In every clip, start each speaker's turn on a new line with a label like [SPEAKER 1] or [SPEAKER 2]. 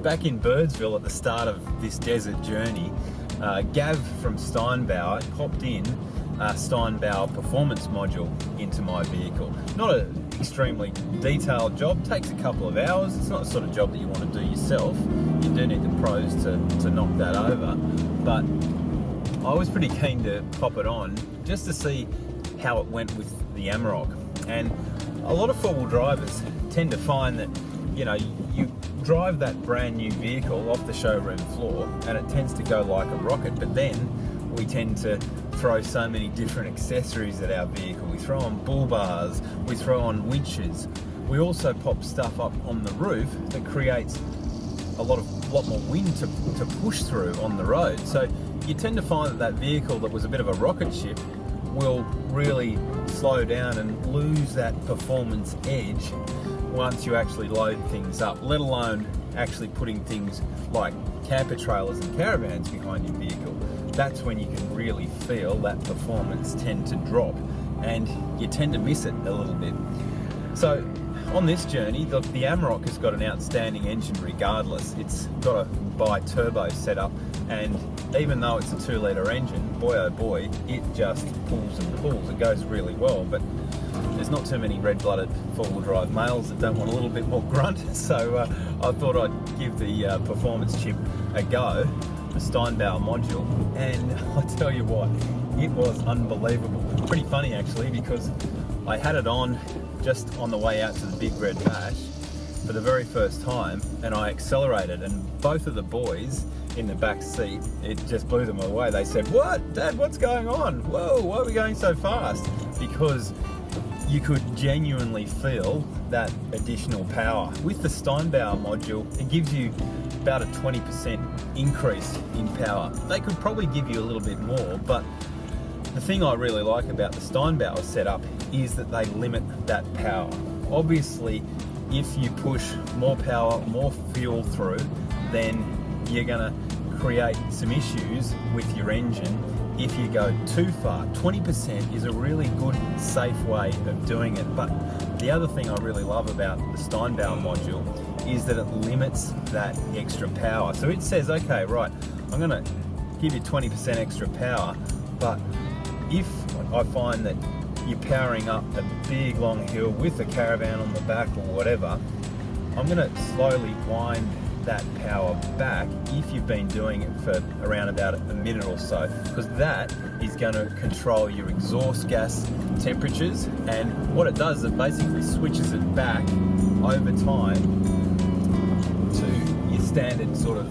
[SPEAKER 1] back in Birdsville at the start of this desert journey, Gav from STEINBAUER popped in a STEINBAUER performance module into my vehicle. Not an extremely detailed job, takes a couple of hours. It's not the sort of job that you want to do yourself. You do need the pros to knock that over. But I was pretty keen to pop it on just to see how it went with the Amarok. And a lot of four-wheel drivers tend to find that, you know, you drive that brand new vehicle off the showroom floor and it tends to go like a rocket, but then we tend to throw so many different accessories at our vehicle. We throw on bull bars, we throw on winches. We also pop stuff up on the roof that creates a lot more wind to push through on the road. So you tend to find that vehicle that was a bit of a rocket ship will really slow down and lose that performance edge once you actually load things up, let alone actually putting things like camper trailers and caravans behind your vehicle. That's when you can really feel that performance tend to drop and you tend to miss it a little bit. So on this journey, the Amarok has got an outstanding engine regardless. It's got a bi-turbo setup, and even though it's a 2-litre engine, boy oh boy, it just pulls and pulls. It goes really well, but there's not too many red-blooded four-wheel drive males that don't want a little bit more grunt, so I thought I'd give the performance chip a go, the STEINBAUER module, and I tell you what, it was unbelievable. Pretty funny actually, because I had it on just on the way out to the Big Red Bash for the very first time, and I accelerated, and both of the boys in the back seat, it just blew them away. They said, "What, Dad, what's going on? Whoa, why are we going so fast?" Because you could genuinely feel that additional power. With the STEINBAUER module, it gives you about a 20% increase in power. They could probably give you a little bit more, but the thing I really like about the STEINBAUER setup is that they limit that power. Obviously, if you push more power, more fuel through, then you're gonna create some issues with your engine if you go too far. 20% is a really good, safe way of doing it. But the other thing I really love about the STEINBAUER module is that it limits that extra power. So it says, okay, right, I'm gonna give you 20% extra power, but if I find that you're powering up a big long hill with a caravan on the back or whatever, I'm gonna slowly wind that power back if you've been doing it for around about a minute or so, because that is going to control your exhaust gas temperatures, and what it does is it basically switches it back over time to your standard sort of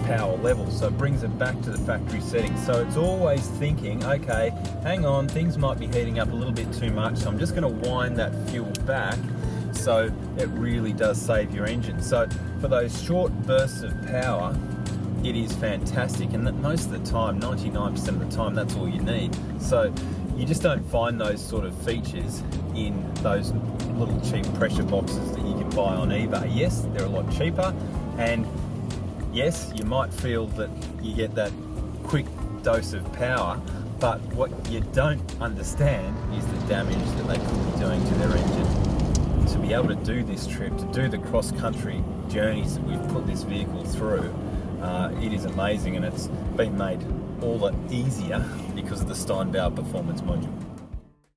[SPEAKER 1] power level, so it brings it back to the factory settings. So it's always thinking, okay, hang on, things might be heating up a little bit too much, so I'm just going to wind that fuel back, so it really does save your engine. So for those short bursts of power, it is fantastic, and that most of the time, 99% of the time, that's all you need. So you just don't find those sort of features in those little cheap pressure boxes that you can buy on eBay. Yes, they're a lot cheaper, and yes, you might feel that you get that quick dose of power, but what you don't understand is the damage that they could be doing to their engine. To be able to do this trip, to do the cross-country journeys that we've put this vehicle through, it is amazing, and it's been made all the easier because of the STEINBAUER performance module.